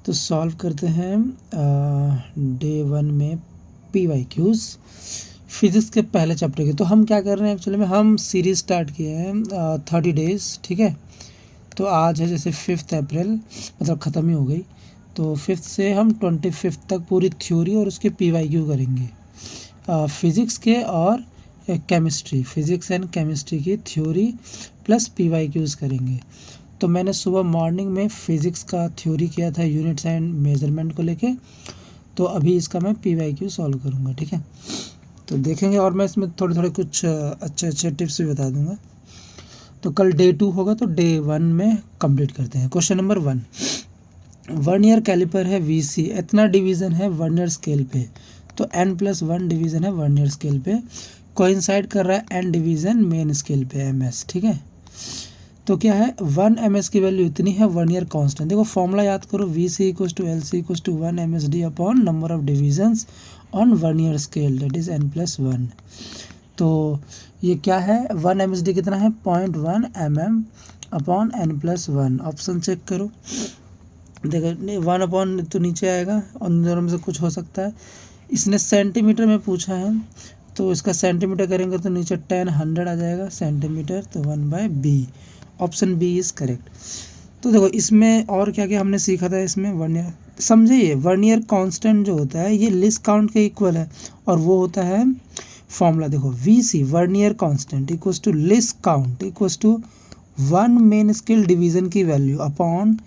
तो सॉल्व करते हैं डे 1 में PYQs फिजिक्स के पहले चैप्टर के। तो हम क्या कर रहे हैं एक्चुअली में, हम सीरीज स्टार्ट किए हैं 30 डेज़, ठीक है। तो आज है जैसे 5 अप्रैल, मतलब ख़त्म ही हो गई। तो 5 से हम 25 तक पूरी थ्योरी और उसके PYQ करेंगे, फिज़िक्स के और केमिस्ट्री, फिज़िक्स एंड केमिस्ट्री की थ्योरी प्लस PYQs करेंगे। तो मैंने सुबह मॉर्निंग में फ़िज़िक्स का थ्योरी किया था यूनिट्स एंड मेजरमेंट को लेके। तो अभी इसका मैं PYQ सॉल्व करूँगा, ठीक है। तो देखेंगे, और मैं इसमें थोड़े थोड़े कुछ अच्छे टिप्स भी बता दूंगा। तो कल डे 2 होगा, तो डे 1 में कंप्लीट करते हैं। क्वेश्चन नंबर 1, वर्नियर कैलिपर है VC, इतना डिवीज़न है वर्नियर स्केल पे। तो n+1 डिवीज़न है वर्नियर स्केल पे, कोइंसाइड कर रहा है n डिवीज़न मेन स्केल पे MS, ठीक है। तो क्या है, 1 MS की वैल्यू इतनी है वर्नियर कांस्टेंट। देखो फॉर्मूला याद करो, VC = LC = 1 MSD upon number of divisions on vernier scale, that is n+1। तो ये क्या है, 1 MSD कितना है, 0.1 mm upon n+1। Option check करो, देखो 1 अपॉन तो नीचे आएगा और इन दोनों में से कुछ हो सकता है। इसने सेंटीमीटर में पूछा है, तो इसका सेंटीमीटर करेंगे तो नीचे 10 100 आ जाएगा सेंटीमीटर, तो 1/b, option B is correct. तो देखो इसमें और क्या क्या हमने सीखा था इसमें, वर्नियर समझे, ये वर्नियर कांस्टेंट जो होता है ये लीस्ट काउंट के इक्वल है, और वो होता है फॉर्मूला, देखो VC vernier constant equals to least count equals to 1 main scale division की value upon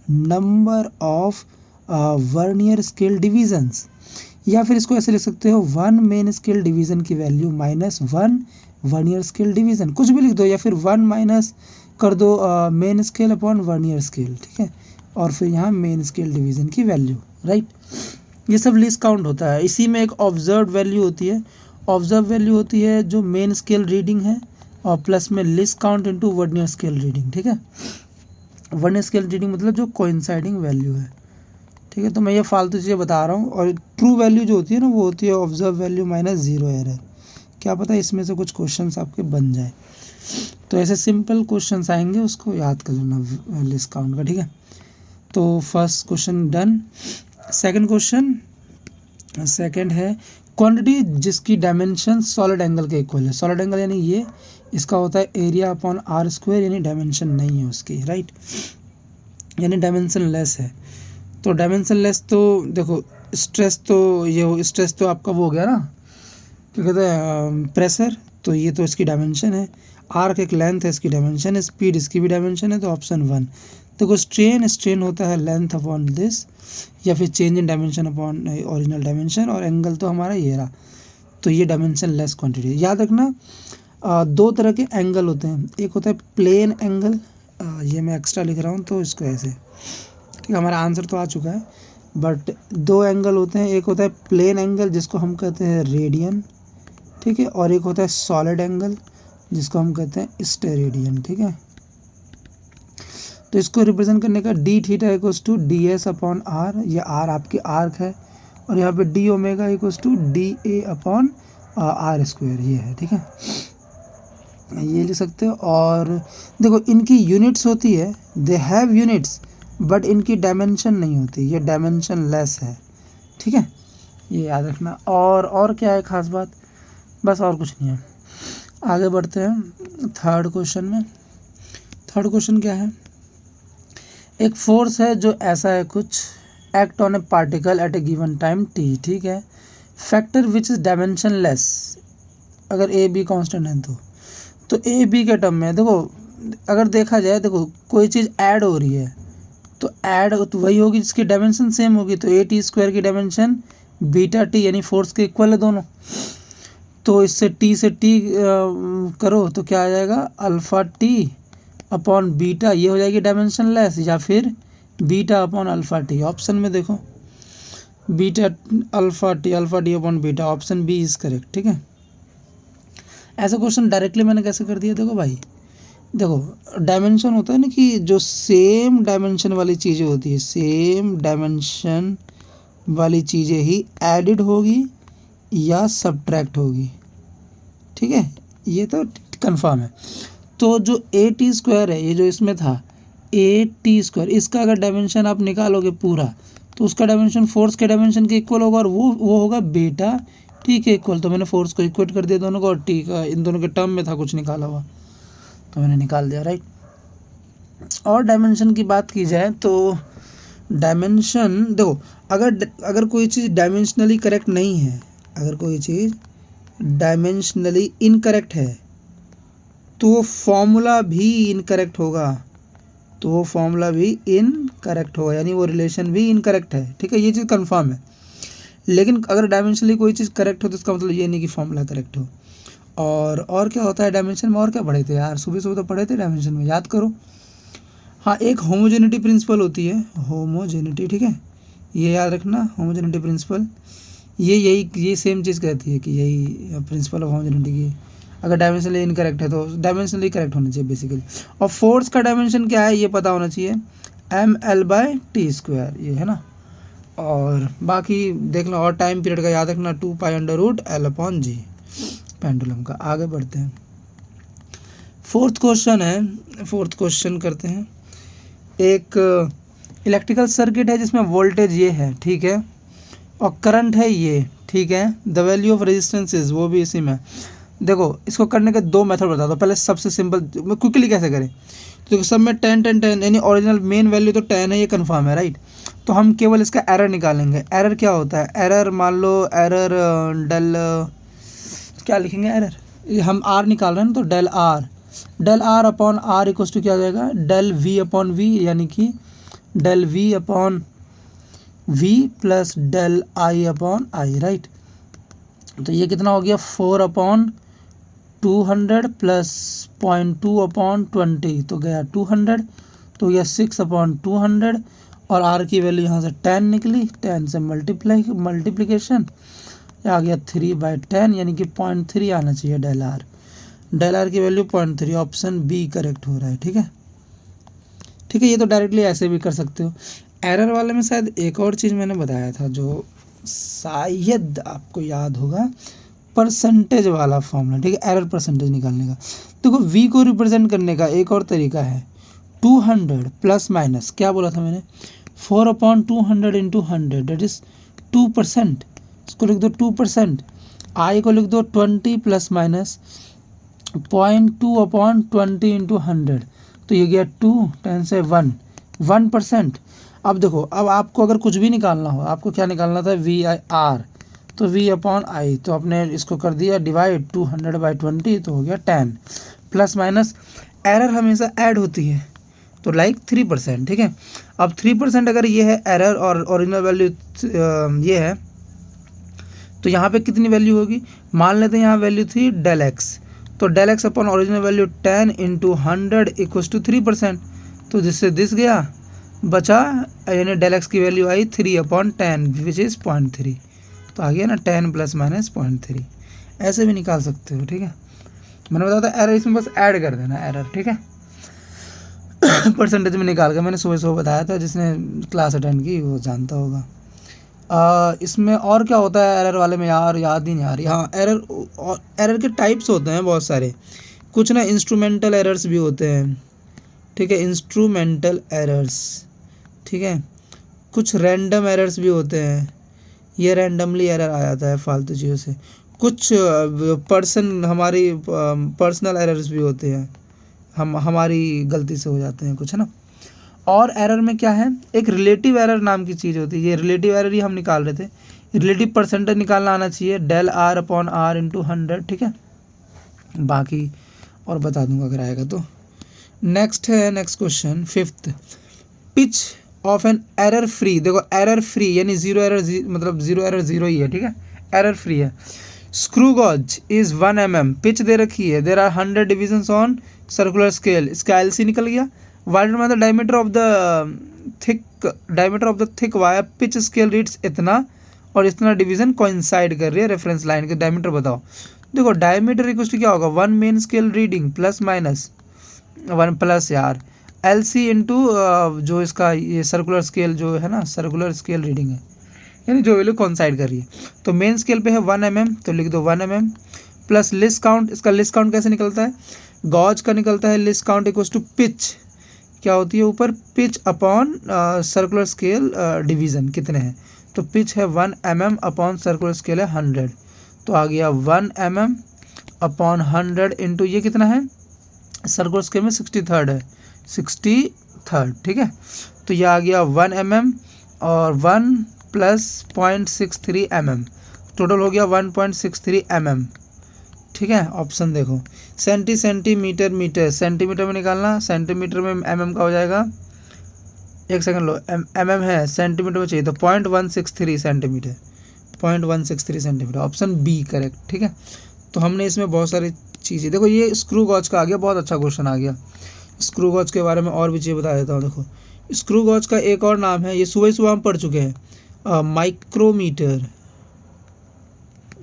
number of vernier scale divisions. या फिर इसको ऐसे लिख सकते हो, 1 मेन स्केल डिवीज़न की वैल्यू -1 वर्नियर स्केल डिवीज़न, कुछ भी लिख दो, या फिर 1 माइनस कर दो main scale upon vernier scale, ठीक है। और फिर यहाँ मेन स्केल डिवीज़न की वैल्यू, राइट। ये सब लीस्ट काउंट होता है। इसी में एक ऑब्जर्व वैल्यू होती है, ऑब्जर्व वैल्यू होती है जो मेन स्केल रीडिंग है, और प्लस में least count into vernier scale reading, ठीक है। वर्नियर स्केल रीडिंग मतलब जो कोइंसाइडिंग वैल्यू है, ठीक है। तो मैं ये फालतू चीज़ें बता रहा हूँ, और ट्रू वैल्यू जो होती है ना, वो होती है ऑब्जर्व वैल्यू -0 एरर। क्या पता इसमें से कुछ क्वेश्चंस आपके बन जाए। तो ऐसे सिंपल क्वेश्चंस आएंगे, उसको याद कर लेना लीस्ट काउंट का, ठीक है। तो first question done. Second question, second है क्वांटिटी जिसकी डायमेंशन सॉलिड एंगल के इक्वल है। सॉलिड एंगल यानी ये, इसका होता है एरिया अपॉन r², यानी डायमेंशन नहीं है उसकी, राइट, यानी डायमेंशन लेस है। तो डायमेंशन लेस, तो देखो स्ट्रेस, तो ये स्ट्रेस तो आपका वो हो गया ना, क्या कहते हैं, प्रेशर, तो ये तो इसकी डायमेंशन है। आर्क एक लेंथ है, इसकी डायमेंशन है। स्पीड इसकी भी डायमेंशन है, तो ऑप्शन 1। देखो स्ट्रेन होता है लेंथ अपॉन दिस, या फिर change in dimension upon original dimension, और एंगल तो हमारा ये रहा। तो ये डायमेंशन लेस क्वांटिटी। याद रखना, 2 तरह के एंगल होते हैं, एक होता है प्लेन एंगल, ये मैं एक्स्ट्रा लिख रहा हूँ तो इसको ऐसे, ठीक है। हमारा आंसर तो आ चुका है, बट 2 एंगल होते हैं, एक होता है प्लेन एंगल जिसको हम कहते हैं रेडियन, ठीक है, और एक होता है सॉलिड एंगल जिसको हम कहते हैं स्टेरेडियन, ठीक है। तो इसको रिप्रेजेंट करने का d theta equals to DS upon r, ये r आपकी आर्क है, और यहाँ पे d omega equals to DA upon r², ये है, ठीक है, ये लिख सकते हो। और देखो इनकी यूनिट्स होती है, दे हैव यूनिट्स, बट इनकी डायमेंशन नहीं होती, ये डायमेंशन लेस है, ठीक है, ये याद रखना। और क्या है खास बात, बस और कुछ नहीं है। आगे बढ़ते हैं थर्ड क्वेश्चन में। थर्ड क्वेश्चन क्या है, एक फोर्स है जो ऐसा है कुछ, act on A particle at A given time t, ठीक है, factor which is dimension less, अगर ए बी कांस्टेंट है तो ए बी के टर्म में, देखो अगर देखा जाए, देखो कोई चीज़ ऐड हो रही है, तो ऐड तो वही होगी जिसकी डायमेंशन सेम होगी। तो AT² की डायमेंशन βT यानी फोर्स के इक्वल है दोनों। तो इससे T से T करो तो क्या आ जाएगा, अल्फ़ा T अपॉन बीटा, ये हो जाएगी डायमेंशन लेस, या फिर beta upon alpha T। Option में देखो beta alpha T upon beta, option B is correct, ठीक है। ऐसा क्वेश्चन डायरेक्टली मैंने कैसे कर दिया, देखो भाई, देखो डायमेंशन होता है ना कि जो सेम डायमेंशन वाली चीज़ें होती है, सेम डायमेंशन वाली चीज़ें ही एडिड होगी या सब्ट्रैक्ट होगी, ठीक है, ये तो कंफर्म है। तो जो AT² है, ये जो इसमें था, ए टी स्क्वायर, इसका अगर डायमेंशन आप निकालोगे पूरा तो उसका डायमेंशन फोर्स के डायमेंशन के इक्वल होगा और वो होगा बीटा टी के इक्वल। तो मैंने फोर्स को इक्वेट कर दिया दोनों को, और टी का इन दोनों के टर्म में था कुछ निकाला हुआ तो मैंने निकाल दिया, राइट। और डायमेंशन की बात की जाए तो डायमेंशन देखो, अगर कोई चीज़ डायमेंशनली करेक्ट नहीं है, अगर कोई चीज़ डायमेंशनली इनकरेक्ट है तो वो फॉर्मूला भी इनकरेक्ट होगा, यानी वो रिलेशन भी इनकरेक्ट है, ठीक है, ये चीज़ कंफर्म है। लेकिन अगर डायमेंशनली कोई चीज़ करेक्ट हो तो इसका मतलब ये नहीं कि फॉर्मूला करेक्ट हो। और क्या होता है डायमेंशन में, और क्या पढ़े थे यार, सुबह सुबह तो पढ़े थे डायमेंशन में, याद करो। हाँ, एक होमोजेनिटी प्रिंसिपल होती है, होमोजेनिटी, ठीक है, ये याद रखना, होमोजेनिटी प्रिंसिपल, ये सेम चीज़ कहती है कि यही प्रिंसिपल ऑफ होमोजेनिटी की, अगर डायमेंशनली इनकरेक्ट है तो डायमेंशनली करेक्ट होना चाहिए बेसिकली। और फोर्स का डायमेंशन क्या है ये पता होना चाहिए, ml/t², ये है ना। और बाकी देख लो, और टाइम पीरियड का याद रखना 2π√L/g पेंडुलम का। आगे बढ़ते हैं, फोर्थ क्वेश्चन करते हैं। एक इलेक्ट्रिकल सर्किट है जिसमें वोल्टेज ये है, ठीक है, और करंट है ये, ठीक है, the value of resistance is, वो भी इसी में। देखो इसको करने के दो मेथड बता दो। पहले सबसे सिंपल क्विकली कैसे करें, तो सब में 10 यानी ओरिजिनल मेन वैल्यू तो 10 है, ये कंफर्म है, राइट। तो हम केवल इसका एरर निकालेंगे। एरर क्या होता है, एरर मान लो एरर डेल, क्या लिखेंगे एरर, हम आर निकाल रहे हैं तो del R upon R equals to क्या हो जाएगा, डेल वी अपॉन वी, यानी कि del V upon V plus del I upon I, right. तो ये कितना हो गया, 4/200 प्लस 0.2/20, तो गया 200, तो यह 6/200, और आर की वैल्यू यहाँ से 10 निकली, 10 से मल्टीप्लिकेशन आ गया 3/10, यानी कि 0.3 आना चाहिए डेल आर की वैल्यू 0.3, ऑप्शन बी करेक्ट हो रहा है, ठीक है। ये तो डायरेक्टली ऐसे भी कर सकते हो। एरर वाले में शायद एक और चीज़ मैंने बताया था जो शायद आपको याद होगा, परसेंटेज वाला फॉर्मूला, ठीक है, एरर परसेंटेज निकालने का। देखो वी को रिप्रेजेंट करने का एक और तरीका है, 200 प्लस माइनस, क्या बोला था मैंने, 4/200 इंटू 100 डेट इज 2%, इसको लिख दो 2%, आई को लिख दो 20 प्लस माइनस 0.2/20 इंटू 100, तो ये गया 2, 10 से 1%। अब देखो, अब आपको अगर कुछ भी निकालना हो, आपको क्या निकालना था, VIR, तो V/I, तो आपने इसको कर दिया डिवाइड 200/20, तो हो गया 10 प्लस माइनस, एरर हमेशा ऐड होती है, तो लाइक 3%, ठीक है। अब 3% अगर ये है एरर और ओरिजिनल वैल्यू ये है, तो यहाँ पे कितनी वैल्यू होगी, मान लेते हैं यहाँ वैल्यू थी डेल एक्स, तो del X upon original value 10 into 100 equals to 3%, तो जिससे दिस गया बचा, यानी डेल एक्स की वैल्यू आई 3/10 विच इज़ 0.3, तो आ गया ना 10 प्लस माइनस 0.3, ऐसे भी निकाल सकते हो, ठीक है। मैंने बताया था एरर इसमें बस ऐड कर देना एरर, ठीक है। परसेंटेज में निकाल के मैंने सुबह बताया था, जिसने क्लास अटेंड की वो जानता होगा। इसमें और क्या होता है एरर वाले में यार, याद ही नहीं आ रही। हाँ, एरर के टाइप्स होते हैं बहुत सारे, कुछ ना इंस्ट्रूमेंटल एरर्स भी होते हैं, ठीक है, इंस्ट्रूमेंटल एरर्स, ठीक है, कुछ रैंडम एरर्स भी होते हैं, ये रैंडमली एरर आ जाता है फालतू चीज़ों से, कुछ हमारी पर्सनल एरर्स भी होते हैं, हमारी गलती से हो जाते हैं कुछ, है ना। और एरर में क्या है, एक रिलेटिव एरर नाम की चीज़ होती है, ये रिलेटिव एरर ही हम निकाल रहे थे, रिलेटिव परसेंटेज निकालना आना चाहिए, डेल R/R इंटू 100, ठीक है। बाकी और बता दूंगा अगर आएगा तो। Next question, fifth, pitch of an error free, देखो एरर फ्री यानी जीरो एरर, मतलब जीरो एरर जीरो ही है, ठीक है, एरर फ्री है। Screw gauge is 1 mm, pitch दे रखी है, there are 100 divisions on circular scale, इसका LC निकल गया। वाइड में the diameter of the thick wire pitch scale reads इतना और इतना डिवीजन कोइंसाइड कर रही है रेफरेंस लाइन के, डायमीटर बताओ। देखो डायमीटर इक्वल टू क्या होगा, 1 main scale reading plus minus 1 plus यार LC इंटू जो इसका ये सर्कुलर स्केल जो है ना, सर्कुलर स्केल रीडिंग है, यानी जो वैल्यू कोइंसाइड कर रही है। तो मेन स्केल पे है 1 mm, तो लिख दो 1 mm प्लस लिस्ट काउंट, इसका लिस्ट काउंट कैसे निकलता है, गॉज का निकलता है least count equal to pitch, क्या होती है ऊपर, pitch upon circular scale division कितने हैं, तो पिच है 1 mm अपॉन सर्कुलर स्केल है 100, तो आ गया 1 mm अपॉन 100 इंटू ये कितना है, सर्कुलर स्केल में 63rd है, 63rd, ठीक है। तो ये आ गया 1 mm और 1 प्लस 0.63 mm, टोटल हो गया 1.63 mm, ठीक है। ऑप्शन देखो, सेंटीमीटर मीटर, सेंटीमीटर में निकालना, सेंटीमीटर में mm का हो जाएगा, एक सेकंड लो, mm है, सेंटीमीटर में चाहिए तो 0.163 centimetre, 0.163 centimetre, option B correct, ठीक है। तो हमने इसमें बहुत सारी चीज़ें, देखो ये स्क्रू गॉज का आ गया, बहुत अच्छा क्वेश्चन आ गया। स्क्रू गॉज के बारे में और भी चीज़ बता देता हूँ। देखो स्क्रू गॉज का एक और नाम है, ये सुबह सुबह हम पढ़ चुके हैं, माइक्रोमीटर,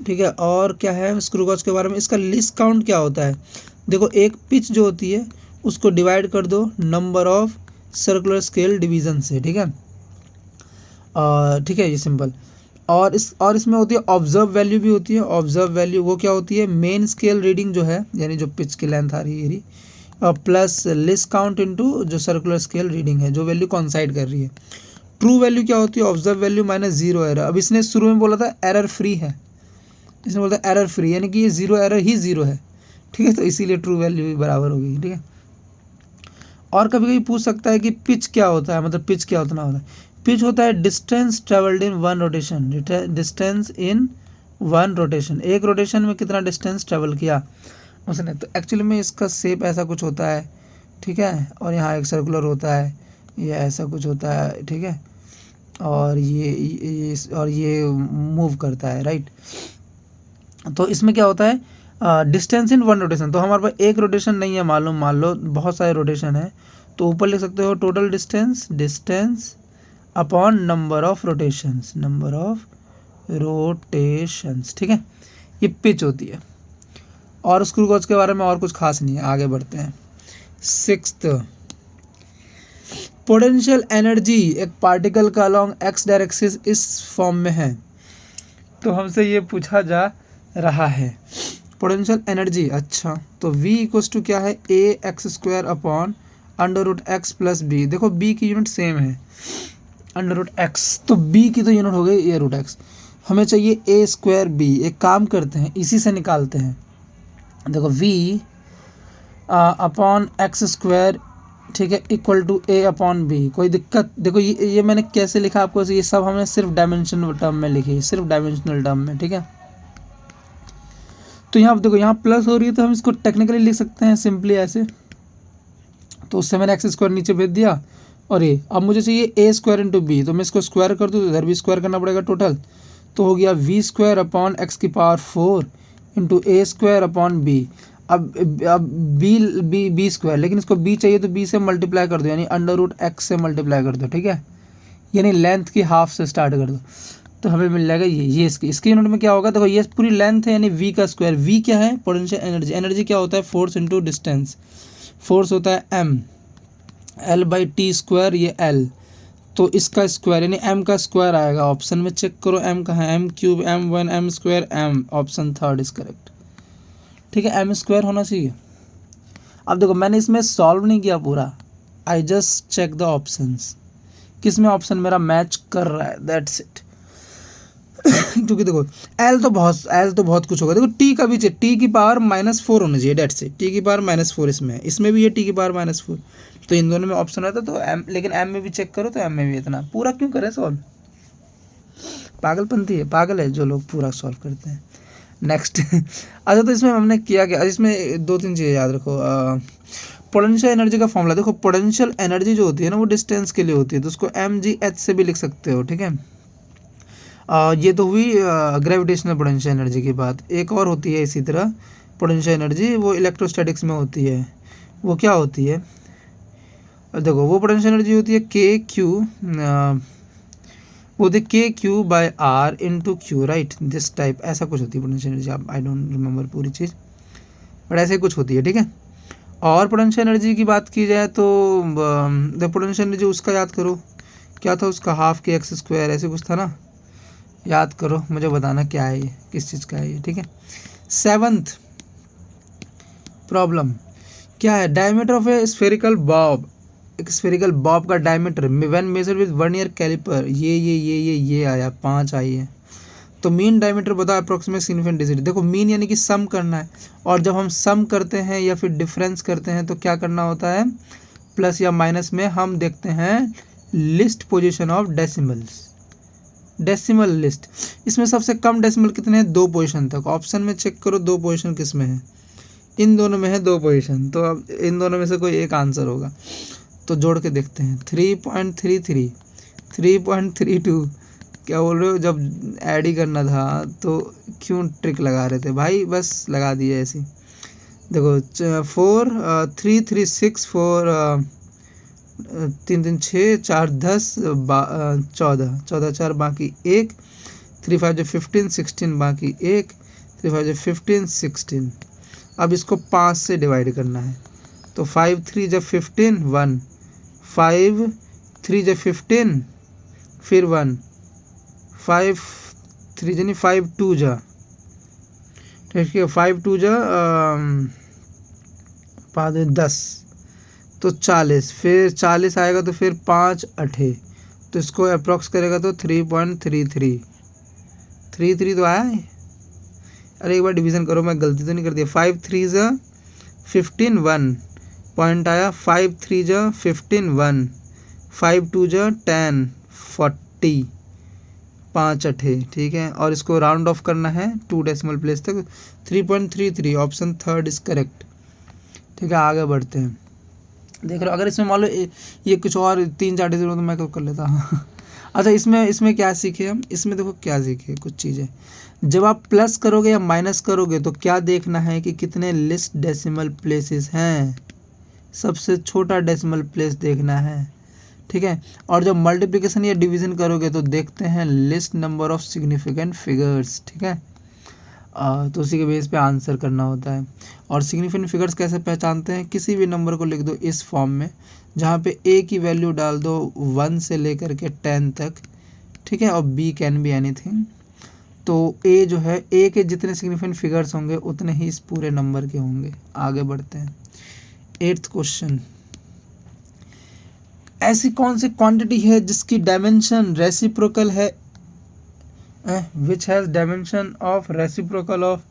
ठीक है। और क्या है स्क्रू गॉज के बारे में, इसका लीस्ट काउंट क्या होता है, देखो एक पिच जो होती है उसको डिवाइड कर दो number of circular scale division से, ठीक है। ठीक है, ये सिंपल। और इसमें होती है ऑब्जर्व वैल्यू भी होती है। ऑब्जर्व वैल्यू वो क्या होती है, मेन स्केल रीडिंग जो है, यानी जो पिच की लेंथ आ रही है प्लस लिस्ट काउंट इनटू जो सर्कुलर स्केल रीडिंग है, जो वैल्यू कॉन्साइड कर रही है। ट्रू वैल्यू क्या होती है, observe value minus zero error. अब इसने शुरू में बोला था एरर फ्री है, इसने बोला था एरर फ्री, यानी कि ये जीरो एरर ही जीरो है, ठीक है। तो इसीलिए ट्रू वैल्यू भी बराबर होगी, ठीक है। और कभी कभी पूछ सकता है कि पिच क्या होता है, मतलब पिच क्या होता है। पिच होता है distance travelled in one rotation, distance in one rotation, एक रोटेशन में कितना डिस्टेंस ट्रेवल किया उसने। तो एक्चुअली में इसका शेप ऐसा कुछ होता है, ठीक है। और यहाँ एक सर्कुलर होता है, ये ऐसा कुछ होता है, ठीक है। और ये मूव करता है, राइट। तो इसमें क्या होता है, डिस्टेंस इन वन रोटेशन, तो हमारे पास एक रोटेशन नहीं है मालूम, मान लो बहुत सारे रोटेशन है, तो ऊपर लिख सकते हो total distance upon number of rotations, ठीक है। ये पिच होती है। और स्क्रू गॉज के बारे में और कुछ खास नहीं है, आगे बढ़ते हैं। 6th, पोटेंशियल एनर्जी एक पार्टिकल का अलॉन्ग एक्स डायरेक्सिस इस फॉर्म में है। तो हमसे ये पूछा जा रहा है पोटेंशियल एनर्जी, अच्छा तो V इक्वल्स टू क्या है, ax² upon √x plus B. देखो B की यूनिट सेम है, √x, तो B की तो यूनिट हो गई a√x, हमें चाहिए a²b। एक काम करते हैं, इसी से निकालते हैं। देखो V अपॉन x², ठीक है, equal to a upon B. कोई दिक्कत, देखो ये मैंने कैसे लिखा आपको, ये सब हमने सिर्फ डायमेंशनल टर्म में लिखी, सिर्फ डायमेंशनल टर्म में, ठीक है। तो यहाँ देखो, यहाँ प्लस हो रही है तो हम इसको टेक्निकली लिख सकते हैं सिंपली ऐसे, तो उससे मैंने x² नीचे भेज दिया और a। अब मुझे चाहिए a² इंटू बी, तो मैं इसको स्क्वायर कर दूँ तो इधर भी स्क्वायर करना पड़ेगा टोटल, तो हो गया v² upon x⁴ into a² upon B. अब b², लेकिन इसको b चाहिए तो b से मल्टीप्लाई कर दो, यानी √x से मल्टीप्लाई कर दो, ठीक है, यानी लेंथ की हाफ से स्टार्ट कर दो, तो हमें मिल जाएगा ये इसकी यूनिट में क्या होगा। देखो ये पूरी लेंथ है, यानी v का स्क्वायर। v क्या है, पोटेंशियल एनर्जी। एनर्जी क्या होता है, फोर्स इंटू डिस्टेंस। फोर्स होता है m, L/T², ये L, तो इसका स्क्वायर यानी m का स्क्वायर आएगा। ऑप्शन में चेक करो m कहाँ है, m³ m1 m², m, option 3rd is correct, ठीक है। m² होना चाहिए। अब देखो मैंने इसमें सॉल्व नहीं किया पूरा, I just check the options, किस में ऑप्शन मेरा मैच कर रहा है, दैट्स इट। क्योंकि देखो L तो बहुत कुछ होगा। देखो T का भी चाहिए, T⁻⁻4 होना चाहिए, डेट्स इट, T⁻⁻4 इसमें है, इसमें भी ये T⁻⁻4, तो इन दोनों में ऑप्शन रहता तो M, लेकिन M में भी चेक करो तो M में भी इतना। पूरा क्यों करें सॉल्व, पागलपंती है, पागल है जो लोग पूरा सॉल्व करते हैं। नेक्स्ट अच्छा, तो इसमें हमने किया क्या, इसमें 2-3 चीज़ें याद रखो। पोटेंशियल एनर्जी का फॉर्मूला देखो, पोटेंशियल एनर्जी जो होती है ना वो डिस्टेंस के लिए होती है, तो उसको mgh से भी लिख सकते हो, ठीक है। ये तो हुई ग्रेविटेशनल पोटेंशियल एनर्जी की बात। एक और होती है इसी तरह पोटेंशियल एनर्जी, वो इलेक्ट्रोस्टैटिक्स में होती है। वो क्या होती है, देखो वो पोटेंशियल एनर्जी होती है KQ, वो होती है KQ/R into Q, right, this type, ऐसा कुछ होती है पोटेंशियल एनर्जी। आप आई डोंट रिमेंबर पूरी चीज़, बट ऐसे कुछ होती है, ठीक है। और पोटेंशियल एनर्जी की बात की जाए तो द पोटेंशियल एनर्जी उसका याद करो, क्या था उसका, ½ kx², ऐसे कुछ था ना, याद करो, मुझे बताना क्या है ये, किस चीज़ का है ये, ठीक है। 7th प्रॉब्लम क्या है, diameter of a spherical bob एक स्फेरिकल बॉब का diameter when measure with vernier calliper, ये आया 5 आई है। तो मीन डायमीटर बताओ अप्रोक्सीमेट सिग्निफिकेंट डिजिट। देखो मीन यानी कि सम करना है, और जब हम सम करते हैं या फिर डिफरेंस करते हैं तो क्या करना होता है, प्लस या माइनस में हम देखते हैं list position of decimals, decimal list. इसमें सबसे कम डेसिमल कितने हैं, 2 पोजीशन तक। ऑप्शन में चेक करो 2 पोजीशन किस में है, इन दोनों में है 2 पोजीशन, तो अब इन दोनों में से कोई एक आंसर होगा। तो जोड़ के देखते हैं 3.33, 3.32, क्या बोल रहे हो, जब ऐड ही करना था तो क्यों ट्रिक लगा रहे थे भाई, बस लगा दिए ऐसे। देखो 4 3 3 6 4 3 3 6 4 10 14 14 4 बाकी 1, 3 5 15 16 बाकी 1, 3 5 15 16। अब इसको 5 से डिवाइड करना है, तो 5 3 जब 15 1, 5 3 जब 15 फिर 1, 5 3 जनी 5 2 जा, ठीक है 5 2 जा 10, तो 40, फिर 40 आएगा तो फिर 5 8, तो इसको अप्रॉक्स करेगा तो 3.33, 33 तो आया है। अरे एक बार डिवीज़न करो, मैं गलती तो नहीं कर दिया। 5 3 जा 15 1 पॉइंट आया, 5 3 जा 15 1, 5 2 जा 10 40, 5 8, ठीक है। और इसको राउंड ऑफ करना है 2 डेसिमल प्लेस तक, 3.33, ऑप्शन 3 इज करेक्ट, ठीक है। आगे बढ़ते हैं, देख रहे हो, अगर इसमें मान लो ये कुछ और 3-4 डिजिट हो तो मैं क्या कर लेता। अच्छा इसमें क्या सीखे हम, इसमें देखो क्या सीखे कुछ चीज़ें। जब आप प्लस करोगे या माइनस करोगे तो क्या देखना है कि कितने लिस्ट डेसिमल प्लेसेस हैं, सबसे छोटा डेसिमल प्लेस देखना है, ठीक है। और जब मल्टीप्लिकेशन या डिवीज़न करोगे तो देखते हैं list number of significant figures, ठीक है। तो उसी के बेस पे आंसर करना होता है। और सिग्निफिकेंट फिगर्स कैसे पहचानते हैं, किसी भी नंबर को लिख दो इस फॉर्म में जहाँ पे ए की वैल्यू डाल दो 1 से लेकर के 10 तक, ठीक है, और बी कैन बी एनीथिंग। तो ए जो है, ए के जितने सिग्निफिकेंट फिगर्स होंगे उतने ही इस पूरे नंबर के होंगे। आगे बढ़ते हैं, 8th क्वेश्चन। ऐसी कौन सी क्वांटिटी है जिसकी डायमेंशन रेसिप्रोकल है, which has dimension of reciprocal of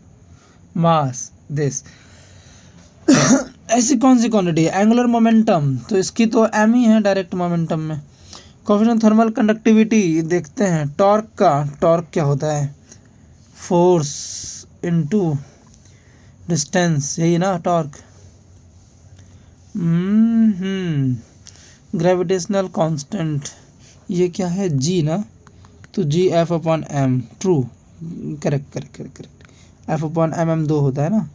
mass this। ऐसी कौन सी क्वांटिटी है, एंगुलर मोमेंटम, तो इसकी तो एम ही है डायरेक्ट मोमेंटम में। कोएफिशिएंट थर्मल कंडक्टिविटी देखते हैं, टॉर्क का, टॉर्क क्या होता है, फोर्स इनटू डिस्टेंस, यही ना टॉर्क। ग्रेविटेशनल कांस्टेंट ये क्या है, जी ना, तो G F upon M, true, correct. F upon M 2 होता है ना,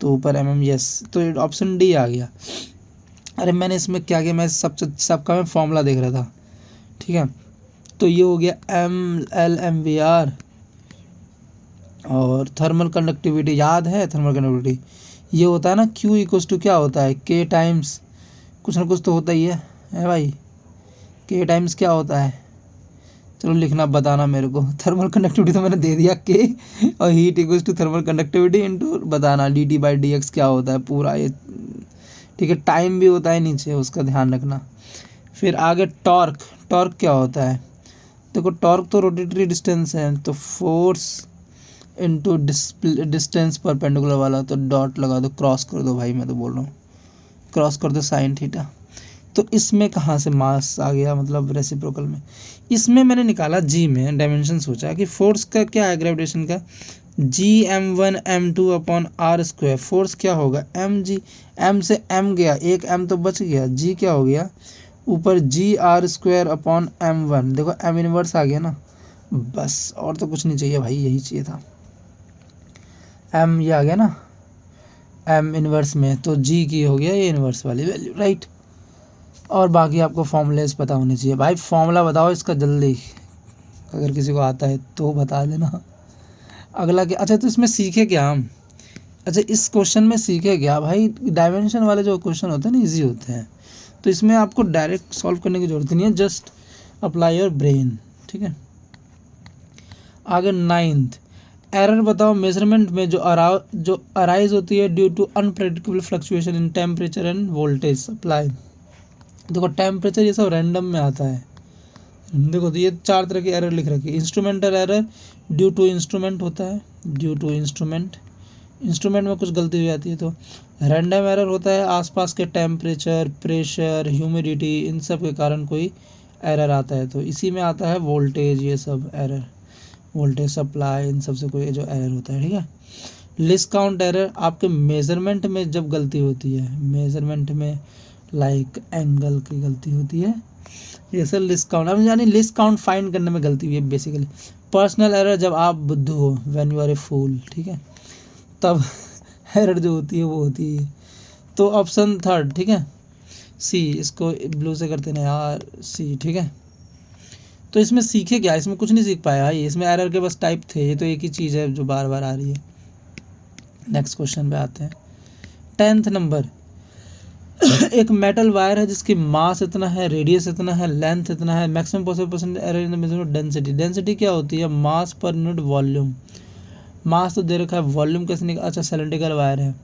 तो ऊपर एम, यस, तो ऑप्शन डी आ गया। अरे मैंने इसमें क्या किया, मैं सबका मैं फॉर्मूला देख रहा था, ठीक है। तो ये हो गया ML/MVR, और थर्मल कंडक्टिविटी याद है, थर्मल कंडक्टिविटी ये होता है ना, Q इक्वल्स टू क्या होता है, K टाइम्स कुछ ना कुछ तो होता ही है भाई, K टाइम्स क्या होता है, चलो लिखना बताना मेरे को। थर्मल कंडक्टिविटी तो मैंने दे दिया K, और heat equals to thermal conductivity into बताना dt/dx क्या होता है पूरा ये, ठीक है। टाइम भी होता है नीचे, उसका ध्यान रखना। फिर आगे टॉर्क, टॉर्क क्या होता है, देखो टॉर्क तो रोटेटरी डिस्टेंस है, तो फोर्स इनटू डिस्टेंस परपेंडिकुलर वाला, तो डॉट लगा दो, क्रॉस कर दो भाई, मैं तो बोल रहा हूँ क्रॉस कर दो साइन थीटा। तो इसमें कहाँ से मास आ गया, मतलब रेसिप्रोकल में, इसमें मैंने निकाला जी में डायमेंशन, सोचा कि फोर्स का क्या है ग्रेविटेशन का, G m1 m2 upon R square. Force क्या होगा, mg, m से m गया, एक m तो बच गया, g क्या हो गया ऊपर GR² अपॉन m1, देखो m इनवर्स आ गया ना, बस और तो कुछ नहीं चाहिए भाई, यही चाहिए था। m ये आ गया ना m इनवर्स में, तो g की हो गया ये इनवर्स वाली वैल्यू, राइट। और बाकी आपको फॉर्मूलेस पता होने चाहिए भाई, फॉर्मूला बताओ इसका जल्दी, अगर किसी को आता है तो बता देना। अगला क्या, अच्छा तो इसमें सीखे क्या हम, अच्छा इस क्वेश्चन में सीखे क्या भाई, डायमेंशन वाले जो क्वेश्चन होते हैं ना ईजी होते हैं, तो इसमें आपको डायरेक्ट सॉल्व करने की ज़रूरत नहीं है, जस्ट अप्लाई योर ब्रेन, ठीक है। आगे 9th, एरर बताओ मेजरमेंट में जो अराइज होती है due to unpredictable fluctuation in temperature and voltage supply. देखो टेम्परेचर ये सब रैंडम में आता है। देखो तो ये 4 तरह की एरर लिख रखी है। Instrumental error due to instrument होता है, ड्यू टू इंस्ट्रूमेंट में कुछ गलती हो जाती है। तो रैंडम एरर होता है आसपास के टेम्परेचर, प्रेशर, ह्यूमिडिटी, इन सब के कारण कोई एरर आता है। तो इसी में आता है वोल्टेज, ये सब एरर, वोल्टेज सप्लाई, इन सब से कोई जो एरर होता है, ठीक है। लिस्ट काउंट एरर आपके मेज़रमेंट में जब गलती होती है, मेज़रमेंट में लाइक एंगल की गलती होती है, ये सब लिस्ट काउंट, अब यानी लिस्ट काउंट फाइंड करने में गलती हुई है बेसिकली। पर्सनल एरर जब आप बुद्धू हो, व्हेन यू आर ए फूल, ठीक है, तब एरर जो होती है वो होती है। तो ऑप्शन थर्ड, ठीक है, सी, इसको ब्लू से करते ना यार, सी, ठीक है। तो इसमें सीखे क्या, इसमें कुछ नहीं सीख पाया भाई, इसमें एरर के बस टाइप थे, ये तो एक ही चीज़ है जो बार बार आ रही है। नेक्स्ट क्वेश्चन पे आते हैं। 10th नंबर, एक मेटल वायर है जिसकी मास इतना है, रेडियस इतना है, लेंथ इतना है, maximum possible percent error in the measurement density. Density क्या होती है, मास पर यूनिट वॉल्यूम। मास तो दे रखा है, वॉल्यूम कैसे निकाल, अच्छा सिलेंड्रिकल वायर है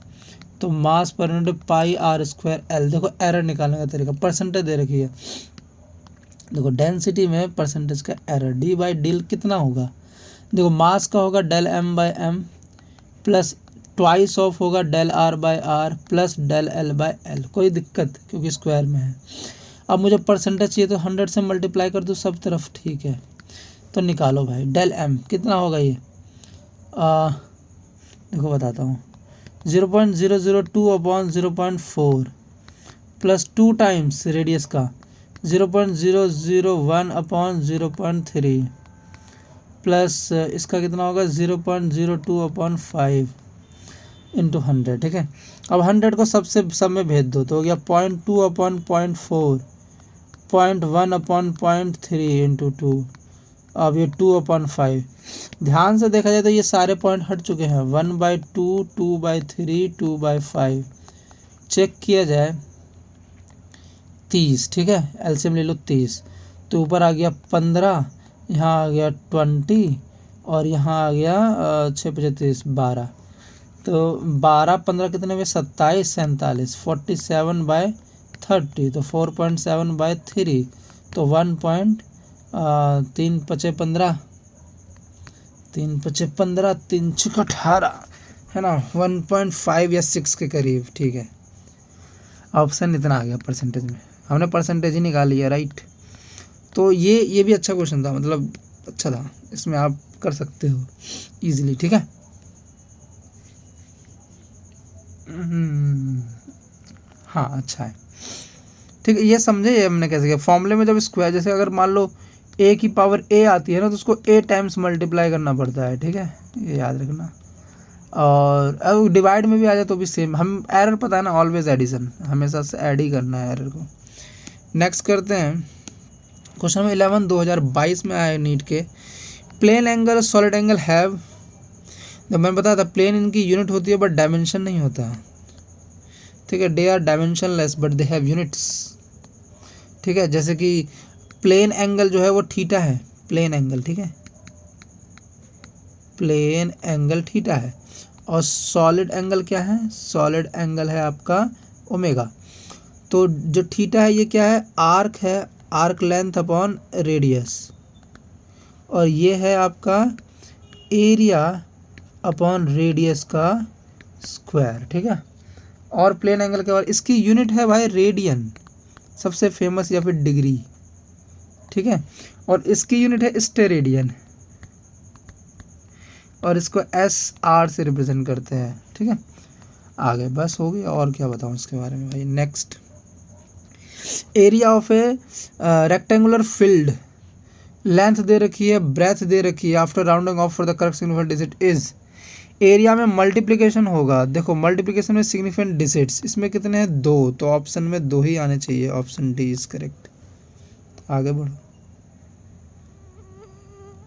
तो mass per unit pi R square L. देखो एरर निकालने का तरीका, परसेंटेज दे रखी है, देखो डेंसिटी में परसेंटेज का एरर, डी बाई डी कितना होगा, देखो मास का होगा del M by M plus twice of होगा del R by R plus del L by L. कोई दिक्कत क्योंकि स्क्वायर में है। अब मुझे परसेंटेज चाहिए तो 100 से मल्टीप्लाई कर दूँ सब तरफ, ठीक है। तो निकालो भाई, डेल एम कितना होगा ये, देखो बताता हूँ, 0.002 अपॉन 0.4 प्लस 2 टाइम्स रेडियस का 0.001 अपॉन 0.3 प्लस इसका कितना होगा 0.02 अपॉन 5 इंटू 100, ठीक है। अब 100 को सब में भेज दो तो हो गया 0.2 अपॉन 0.4, 0.1 अपॉन 0.3 इंटू 2, अब ये 2 अपॉन 5। ध्यान से देखा जाए तो ये सारे पॉइंट हट चुके हैं, 1/2, 2/3, 2/5। चेक किया जाए 30, ठीक है, एलसीएम ले लो 30, तो ऊपर आ गया 15, यहाँ आ गया 20 और यहाँ आ गया 6 × 30 12, तो 12 15 कितने में 27 47, 47/30, तो 4.7/3, तो 1.3 × 5 = 15, 3 × 5 = 15, 3 × 6 = 18, है ना, 1.5 या 6 के करीब, ठीक है। ऑप्शन इतना आ गया परसेंटेज में, हमने परसेंटेज ही निकाली है, राइट। तो ये भी अच्छा क्वेश्चन था, मतलब अच्छा था, इसमें आप कर सकते हो इजीली, ठीक है। हाँ अच्छा है, ठीक है, ये समझे ये हमने कैसे किया। फॉर्मूले में जब स्क्वायर, जैसे अगर मान लो a की पावर a आती है ना, तो उसको a टाइम्स मल्टीप्लाई करना पड़ता है, ठीक है, ये याद रखना। और अब डिवाइड में भी आ जाए तो भी सेम, हम एरर पता है ना, ऑलवेज एडिशन, हमेशा से ऐड ही करना है एरर को। नेक्स्ट करते हैं क्वेश्चन नंबर 11, 2022 में आया नीट के। Plane angle solid angle have, तो मैंने बताया था प्लेन इनकी यूनिट होती है बट डायमेंशन नहीं होता, ठीक है। They are dimensionless but they have units, ठीक है। जैसे कि प्लेन एंगल जो है वो थीटा है, प्लेन एंगल, ठीक है, प्लेन एंगल थीटा है। और सॉलिड एंगल क्या है, सॉलिड एंगल है आपका ओमेगा। तो जो थीटा है ये क्या है, आर्क है, आर्क लेंथ अपॉन रेडियस, और ये है आपका एरिया अपॉन रेडियस का स्क्वायर, ठीक है। और प्लेन एंगल के बाद इसकी यूनिट है भाई रेडियन, सबसे फेमस, या फिर डिग्री, ठीक है। और इसकी यूनिट है स्टेरेडियन, और इसको SR से रिप्रेजेंट करते हैं, ठीक है। आगे बस हो गई, और क्या बताऊँ इसके बारे में भाई। Next, area of a rectangular field, length दे रखी है, ब्रेथ दे रखी है, after rounding off for the correct significant digit is. Area में मल्टीप्लिकेशन होगा, देखो मल्टीप्लिकेशन में सिग्निफिकेंट डिजिट्स इसमें कितने हैं, 2, तो ऑप्शन में 2 ही आने चाहिए, ऑप्शन डी इज करेक्ट। आगे बढ़ो।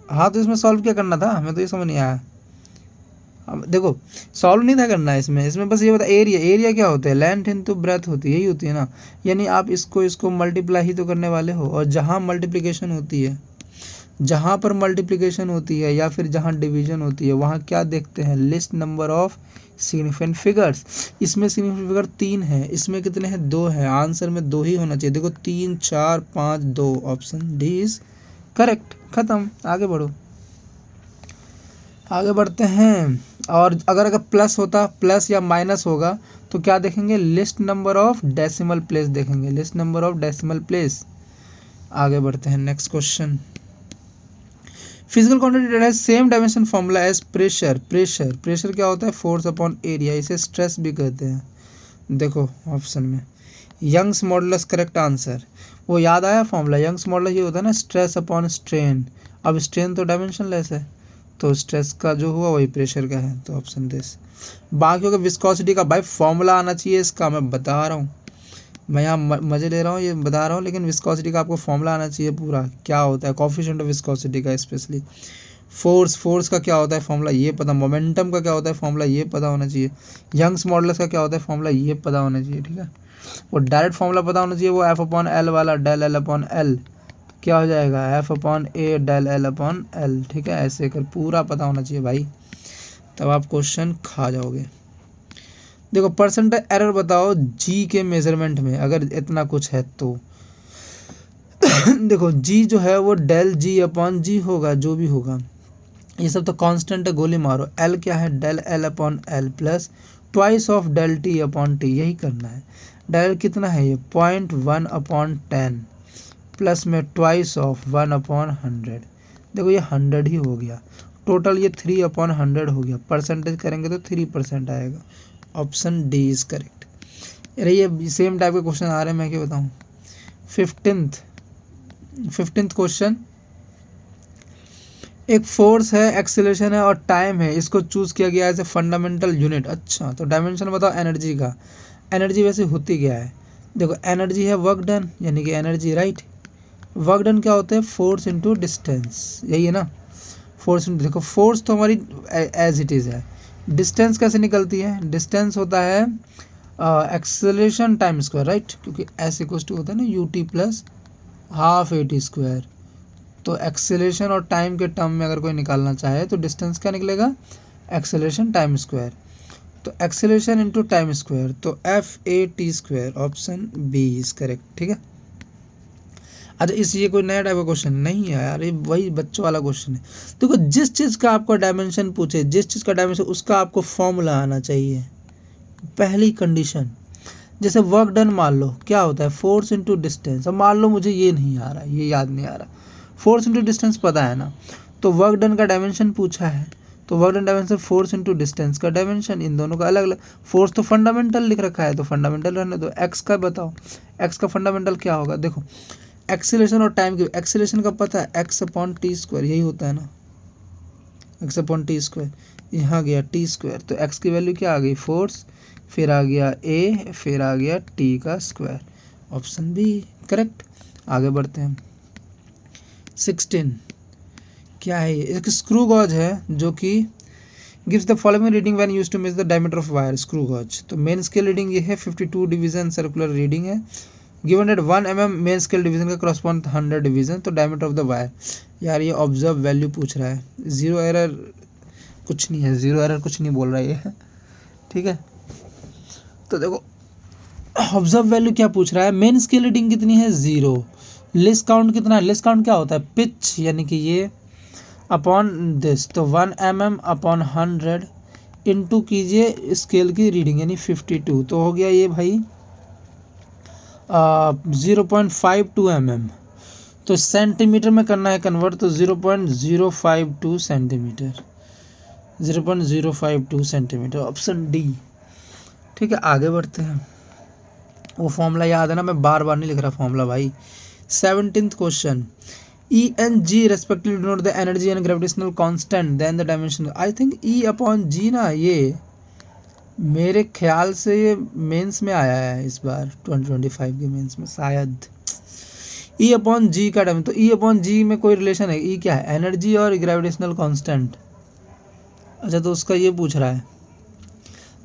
हाँ तो इसमें सॉल्व क्या करना था, हमें तो ये समझ नहीं आया। अब देखो सॉल्व नहीं था करना इसमें बस ये बता, एरिया क्या होता है, लेंथ इनटू ब्रेथ होती है, यही होती है ना। यानी आप इसको मल्टीप्लाई ही तो करने वाले हो, और जहाँ मल्टीप्लिकेशन होती है जहाँ पर मल्टीप्लिकेशन होती है या फिर जहाँ डिवीजन होती है वहाँ क्या देखते हैं, list number of significant figures. इसमें सिग्निफिकेंट फिगर 3 है, इसमें कितने हैं, 2 है, आंसर में 2 ही होना चाहिए। देखो 3 4 5 2, ऑप्शन डी इज करेक्ट। खत्म, आगे बढ़ो, आगे बढ़ते हैं। और अगर प्लस होता, प्लस या माइनस होगा तो क्या देखेंगे, list number of decimal place देखेंगे, list number of decimal place. आगे बढ़ते हैं, नेक्स्ट क्वेश्चन। फिजिकल क्वांटिटी है same dimension formula as pressure. Pressure, pressure क्या होता है, फोर्स अपॉन एरिया, इसे स्ट्रेस भी कहते हैं। देखो ऑप्शन में यंग्स मॉडुलस करेक्ट आंसर। वो याद आया फॉर्मूला, यंग्स मॉडुलस ये होता है ना, स्ट्रेस अपॉन स्ट्रेन। अब स्ट्रेन तो डायमेंशन लेस है, तो स्ट्रेस का जो हुआ वही प्रेशर का है, तो ऑप्शन दिस। बाकी का विस्कोसिटी का भाई फॉर्मूला आना चाहिए इसका, मैं बता रहा हूँ, मैं यहाँ मज़े ले रहा हूँ, ये बता रहा हूँ, लेकिन विस्कोसिटी का आपको फॉर्मूला आना चाहिए पूरा, क्या होता है कोएफिशिएंट ऑफ विस्कोसिटी का, स्पेशली फोर्स, फोर्स का क्या होता है फॉर्मूला ये पता, मोमेंटम का क्या होता है फॉर्मूला ये पता होना चाहिए, यंग्स मॉडुलस का क्या होता है फॉर्मूला ये पता होना चाहिए, ठीक है। वो डायरेक्ट फॉर्मूला पता होना चाहिए, वो एफ अपॉन एल वाला, डेल एल अपॉन एल क्या हो जाएगा, एफ अपॉन ए डेल एल अपॉन एल, ठीक है। ऐसे कर पूरा पता होना चाहिए भाई, तब आप क्वेश्चन खा जाओगे। देखो परसेंटेज एरर बताओ जी के मेजरमेंट में, अगर इतना कुछ है तो देखो जी जो है वो डेल जी अपॉन जी होगा, जो भी होगा, ये सब तो कांस्टेंट है, गोली मारो। एल क्या है, del L upon L plus twice of del T upon T, यही करना है। डेल कितना है ये 0.1 अपॉन 10 प्लस में ट्वाइस ऑफ 1 अपॉन 100, देखो ये 100 ही हो गया, टोटल ये 3 अपॉन 100 हो गया, परसेंटेज करेंगे तो 3% आएगा, ऑप्शन डी इज करेक्ट। अरे ये सेम टाइप के क्वेश्चन आ रहे हैं, मैं क्या बताऊँ। 15th क्वेश्चन, एक फोर्स है, एक्सेलरेशन है और टाइम है, इसको चूज किया गया एज ए फंडामेंटल यूनिट। अच्छा तो डायमेंशन बताओ एनर्जी का, एनर्जी वैसे होती क्या है, देखो एनर्जी है वर्क डन, यानी कि एनर्जी, राइट। वर्क डन क्या होता है, फोर्स इनटू डिस्टेंस, यही है ना, फोर्स। देखो फोर्स तो हमारी एज इट इज़ है, डिस्टेंस कैसे निकलती है, डिस्टेंस होता है एक्सेलरेशन टाइम स्क्वायर, राइट, क्योंकि एस इक्वल्स टू होता है ना U T plus half A T square. तो एक्सेलरेशन और टाइम के टर्म में अगर कोई निकालना चाहे तो डिस्टेंस क्या निकलेगा, एक्सेलरेशन टाइम स्क्वायर, तो एक्सेलरेशन इंटू टाइम स्क्वायर, तो F A T square, option B is correct, ठीक है। अच्छा इस ये कोई नया टाइप का क्वेश्चन नहीं है यार, ये वही बच्चों वाला क्वेश्चन है। देखो जिस चीज़ का आपको डायमेंशन पूछे, जिस चीज़ का डायमेंशन, उसका आपको फॉर्मूला आना चाहिए, पहली कंडीशन। जैसे वर्क डन मान लो क्या होता है, फोर्स इंटू डिस्टेंस। अब मान लो मुझे ये नहीं आ रहा, ये याद नहीं आ रहा, फोर्स इंटू डिस्टेंस पता है ना, तो वर्क डन का डायमेंशन पूछा है, तो work done dimension force into distance का डायमेंशन, इन दोनों का अलग अलग। फोर्स तो फंडामेंटल लिख रखा है, तो फंडामेंटल रहने दो। एक्स का बताओ, एक्स का फंडामेंटल क्या होगा, देखो एक्सीलरेशन और टाइम की, एक्सीलरेशन का पता है एक्स अपॉन टी स्क्वायर, यही होता है ना, एक्स अपॉन टी स्क्वायर, यहाँ गया टी स्क्वायर, तो एक्स की वैल्यू क्या आ गई, फोर्स, फिर आ गया ए, फिर आ गया टी का स्क्वायर, ऑप्शन बी करेक्ट। आगे बढ़ते हैं। 16 क्या है ये, एक स्क्रू गॉज है जो कि gives the following reading when used to measure the diameter of wire, screw gauge. तो मेन स्केल रीडिंग ये है 52 डिवीजन सर्कुलर रीडिंग है, given at 1 mm main scale division का क्रॉसपॉन्ड 100 डिवीजन, तो डायमीटर ऑफ द वायर। यार ये observe value पूछ रहा है, जीरो एरर कुछ नहीं है, जीरो एरर कुछ नहीं बोल रहा है ये, ठीक है। तो देखो ऑब्जर्व वैल्यू क्या पूछ रहा है, मेन स्केल रीडिंग कितनी है 0, लिस्ट काउंट कितना है, लिस्ट काउंट क्या होता है, पिच, यानी कि ये अपॉन दिस, तो 1 mm अपॉन 100 इंटू कीजिए स्केल की रीडिंग यानी 52, तो हो गया ये भाई 0.52 mm, तो सेंटीमीटर में करना है कन्वर्ट, तो 0.052 सेंटीमीटर, 0.052 सेंटीमीटर, ऑप्शन डी, ठीक है। आगे बढ़ते हैं, वो फॉर्मूला याद है ना, मैं बार बार नहीं लिख रहा फॉर्मूला भाई। 17th question, E and G respectively denote the energy and gravitational constant then the dimension। I think E upon G ना, ये मेरे ख्याल से ये मेंस में आया है इस बार 2025 के मेंस में शायद, E अपॉन जी का डायमेंशन, तो E अपॉन जी में कोई रिलेशन है, E क्या है, एनर्जी और ग्रेविटेशनल कांस्टेंट। अच्छा तो उसका ये पूछ रहा है,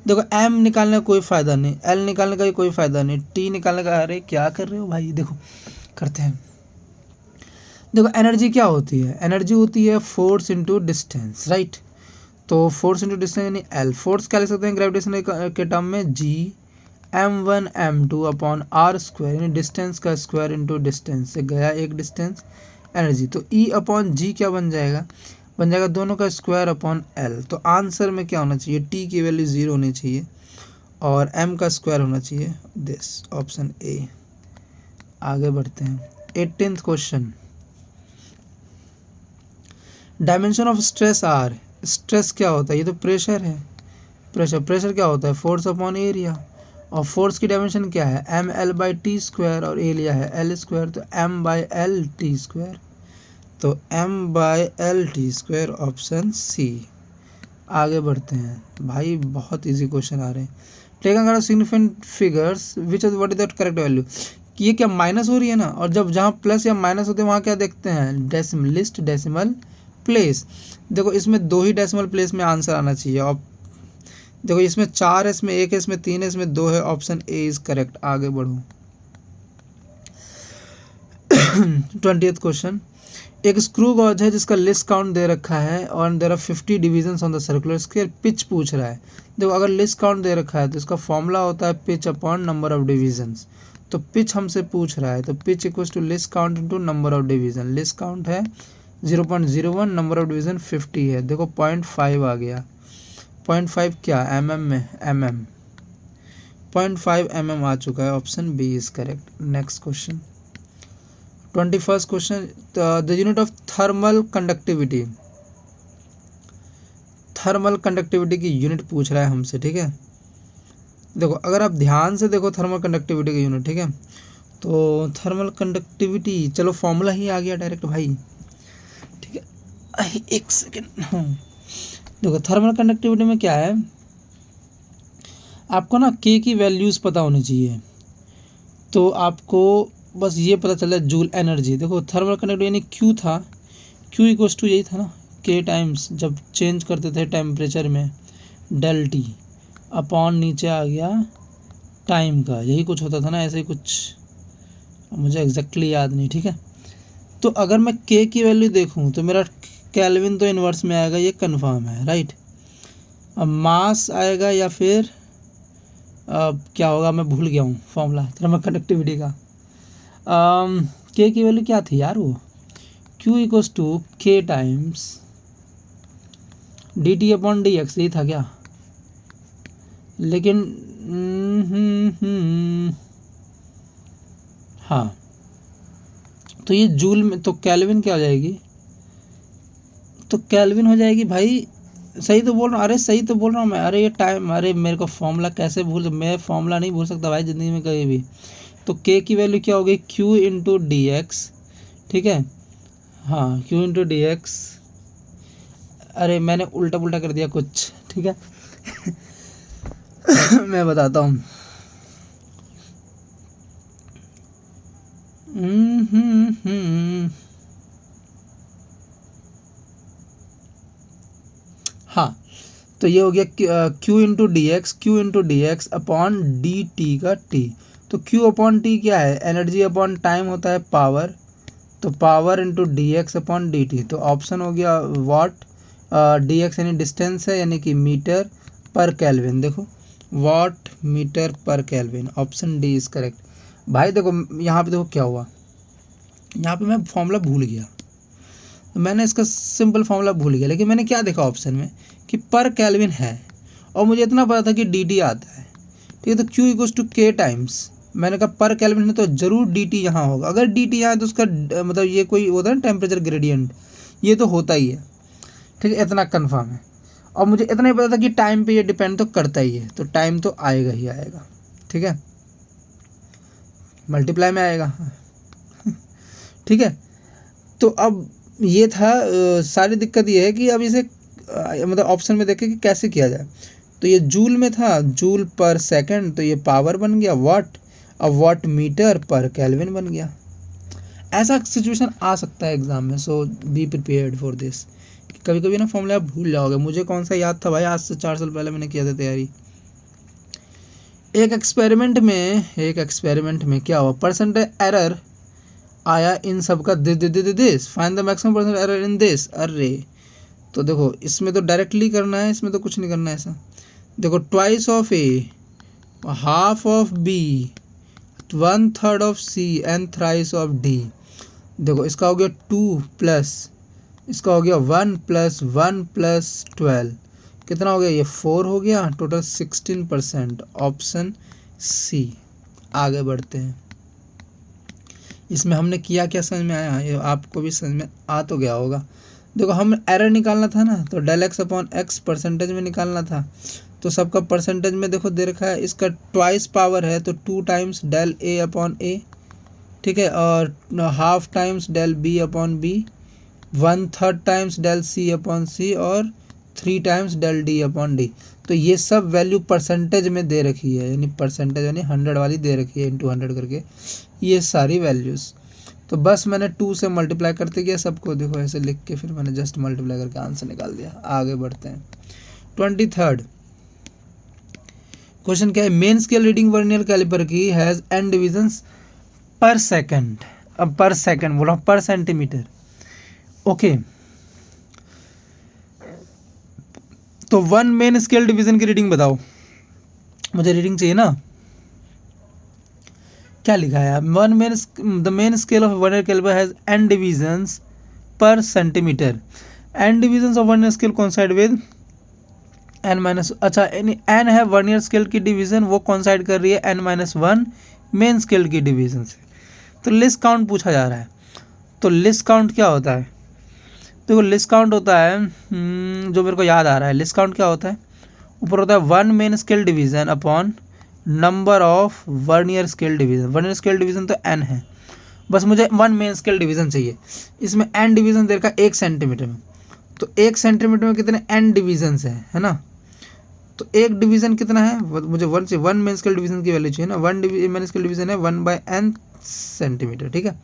देखो M निकालने का कोई फ़ायदा नहीं, L निकालने का भी कोई फ़ायदा नहीं, T निकालने का, अरे क्या कर रहे हो भाई, देखो करते हैं। देखो एनर्जी क्या होती है, एनर्जी होती है फोर्स इंटू डिस्टेंस, राइट। तो फोर्स इंटू डिस्टेंस यानी एल, फोर्स क्या लिख सकते हैं ग्रेविटेशन के टर्म में, G m1 m2 upon R square, यानी डिस्टेंस का स्क्वायर इंटू डिस्टेंस से गया एक डिस्टेंस एनर्जी, तो ई अपॉन जी क्या बन जाएगा, बन जाएगा दोनों का स्क्वायर अपॉन एल। तो आंसर में क्या होना चाहिए, टी की वैल्यू 0 होनी चाहिए और m का स्क्वायर होना चाहिए, दिस ऑप्शन ए। आगे बढ़ते हैं 18th question, dimension of stress are, stress क्या होता है, ये तो प्रेशर है, प्रेशर क्या होता है, फोर्स अपॉन एरिया, और फोर्स की डायमेंशन क्या है, M L by T square, और एरिया है एल स्क्वायर, तो M by L T square, तो M by L T square, option C. आगे बढ़ते हैं भाई, बहुत इजी क्वेश्चन आ रहे हैं। Taken significant figures which what is that correct value, ये क्या माइनस हो रही है ना, और जब जहाँ प्लस या माइनस होते हैं वहाँ क्या देखते हैं, डेसिमल लिस्ट, डेसिमल प्लेस। देखो इसमें 2 ही डेसिमल प्लेस में आंसर आना चाहिए, और देखो इसमें 4 है, इसमें 1 है, इसमें 3 है, इसमें 2 है, ऑप्शन ए इज करेक्ट। आगे बढ़ो 20th क्वेश्चन, एक स्क्रू गॉज है जिसका लिस्ट काउंट दे रखा है और there are 50 divisions on the circular scale, pitch पूछ रहा है। देखो अगर लिस्ट काउंट दे रखा है तो इसका फॉर्मूला होता है pitch upon number of divisions, तो पिच हमसे पूछ रहा है, तो pitch equals to least count into number of division, least count है 0.01, नंबर ऑफ डिवीजन 50 है, देखो 0.5 आ गया, 0.5 क्या एम में, 0.5 आ चुका है, option B is correct. Next question 21st question, the unit of thermal conductivity, thermal conductivity की यूनिट पूछ रहा है हमसे, ठीक है। देखो अगर आप ध्यान से देखो थर्मल कंडक्टिविटी की यूनिट, ठीक है, तो थर्मल कंडक्टिविटी, चलो फॉर्मूला ही आ गया डायरेक्ट भाई, ठीक है, एक सेकेंड। देखो थर्मल कंडक्टिविटी में क्या है, आपको ना के की वैल्यूज़ पता होनी चाहिए, तो आपको बस ये पता चला जूल एनर्जी। देखो थर्मल कंडक्टिविटी यानी क्यू था, क्यू इक्वल्स टू यही था ना, के टाइम्स जब चेंज करते थे टेम्परेचर में डेल टी, अपॉन नीचे आ गया टाइम का, यही कुछ होता था ना, ऐसे ही कुछ, मुझे एग्जैक्टली याद नहीं, ठीक है। तो अगर मैं के की वैल्यू देखूं तो मेरा केल्विन तो इन्वर्स में आएगा, ये कंफर्म है, राइट। अब मास आएगा या फिर क्या होगा, मैं भूल गया हूँ फॉर्मूला थर्मल कंडक्टिविटी का। के की वैल्यू क्या थी यार, वो Q इक्वल्स टू के times D T upon D x, यही था क्या, लेकिन हाँ, तो ये जूल में, तो केल्विन क्या हो जाएगी, तो केल्विन हो जाएगी भाई, सही तो बोल रहा हूँ, अरे सही तो बोल रहा हूँ मैं, अरे ये टाइम, अरे मेरे को फॉर्मूला कैसे भूल, मैं फॉर्मूला नहीं भूल सकता भाई ज़िंदगी में कभी भी। तो के की वैल्यू क्या हो गई, Q इंटू डी एक्स, ठीक है, हाँ Q इंटू डी एक्स, अरे मैंने उल्टा पुल्टा कर दिया कुछ, ठीक है। मैं बताता हूँ, हाँ, तो ये हो गया Q into D X, Q into D X upon D T का टी, तो Q अपॉन टी क्या है, एनर्जी अपॉन टाइम होता है पावर, तो power into D X upon D T, तो ऑप्शन हो गया वाट, डी एक्स यानी डिस्टेंस है, यानी कि मीटर पर केल्विन, देखो watt metre per kelvin, option D is correct. भाई देखो यहाँ पे देखो क्या हुआ, यहाँ पे मैं फॉर्मूला भूल गया, तो मैंने इसका सिंपल फॉर्मूला भूल गया, लेकिन मैंने क्या देखा ऑप्शन में कि पर केल्विन है, और मुझे इतना पता था कि डी टी आता है, ठीक है, तो Q इक्वल्स टू के टाइम्स, मैंने कहा पर केल्विन है तो जरूर डी टी यहाँ होगा, अगर डी टी यहाँ है तो उसका मतलब ये कोई होता है ना टेम्परेचर ग्रेडियंट, ये तो होता ही है, ठीक है, इतना कंफर्म है। और मुझे इतना ही पता था कि टाइम पे ये डिपेंड तो करता ही है, तो टाइम तो आएगा ही आएगा, ठीक है, मल्टीप्लाई में आएगा। ठीक है, तो अब ये था, सारी दिक्कत ये है कि अब इसे मतलब ऑप्शन में देखें कि कैसे किया जाए। तो ये जूल में था, जूल पर सेकंड, तो ये पावर बन गया वाट, अब वाट मीटर पर केल्विन बन गया। ऐसा सिचुएशन आ सकता है एग्जाम में, सो बी प्रिपेयर्ड फॉर दिस। कभी कभी ना फॉर्मूला आप भूल जाओगे, मुझे कौन सा याद था भाई, आज से 4 साल पहले मैंने किया था तैयारी। एक एक्सपेरिमेंट में क्या हुआ, परसेंटेज एरर आया इन सब का this, find the maximum percent error in this. अरे तो देखो इसमें तो डायरेक्टली करना है, इसमें तो कुछ नहीं करना है ऐसा। देखो twice of A, half of B, 1/3 of C and thrice of D. देखो इसका हो गया 2 प्लस इसका हो गया 1 प्लस 1 प्लस 12, कितना हो गया ये 4 हो गया, टोटल 16%, ऑप्शन सी। आगे बढ़ते हैं। इसमें हमने किया क्या समझ में आया, ये आपको भी समझ में आ तो गया होगा। देखो हम एरर निकालना था ना, तो del X upon X percentage में निकालना था। तो सबका परसेंटेज में देखो दे रखा है, इसका ट्वाइस पावर है तो 2 times del A upon A, ठीक है, और half times del B upon B, 1/3 times del C upon C, और 3 times del D upon D. तो ये सब वैल्यू परसेंटेज में दे रखी है, यानी परसेंटेज यानी 100 वाली दे रखी है, इंटू 100 करके ये सारी वैल्यूज़। तो बस मैंने 2 से मल्टीप्लाई करते गया सबको, देखो ऐसे लिख के फिर मैंने जस्ट मल्टीप्लाई करके आंसर निकाल दिया। आगे बढ़ते हैं। 23rd क्वेश्चन क्या है, main scale reading vernier caliper की has n divisions per second. अब पर सेकंड बोला, पर सेंटीमीटर, ओके। तो 1 मेन स्केल डिवीजन की रीडिंग बताओ, मुझे रीडिंग चाहिए ना। क्या लिखा है, the main scale of vernier caliper has n divisions per centimetre. n divisions of vernier scale coincide with n minus, अच्छा n है वर्नियर स्केल की डिवीजन, वो कोइंसाइड कर रही है n-1 मेन स्केल की डिवीजन से। तो लिस्ट काउंट पूछा जा रहा है। तो लिस्ट काउंट क्या होता है, देखो लिस्ट काउंट होता है, जो मेरे को याद आ रहा है, लिस्ट काउंट क्या होता है, ऊपर होता है 1 main scale division upon number of vernier scale division. Vernier scale division तो n है, बस मुझे 1 मेन स्केल डिवीजन चाहिए। इसमें n डिवीजन दे रखा है 1 सेंटीमीटर में, तो 1 सेंटीमीटर में कितने n डिवीजन्स है ना। तो एक डिवीजन कितना है, मुझे 1 से 1 मेन स्केल डिवीजन की वैल्यू चाहिए ना। 1 मेन स्केल डिवीजन है 1/n सेंटीमीटर, ठीक है।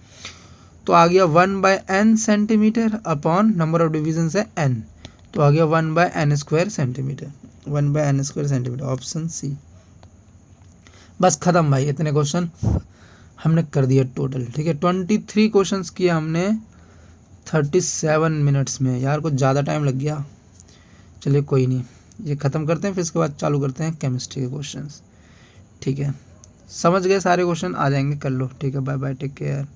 तो आ गया 1/n centimetre upon number of division है n, तो आ गया 1/n² centimetre, 1/n² centimetre, option C. बस खत्म भाई, इतने क्वेश्चन हमने कर दिया टोटल, ठीक है। 23 क्वेश्चंस किए हमने 37 मिनट्स में, यार कुछ ज़्यादा टाइम लग गया। चलिए कोई नहीं, ये ख़त्म करते हैं, फिर इसके बाद चालू करते हैं केमिस्ट्री के क्वेश्चंस, ठीक है। समझ गए सारे क्वेश्चन, आ जाएंगे कर लो, ठीक है। Bye bye, take care.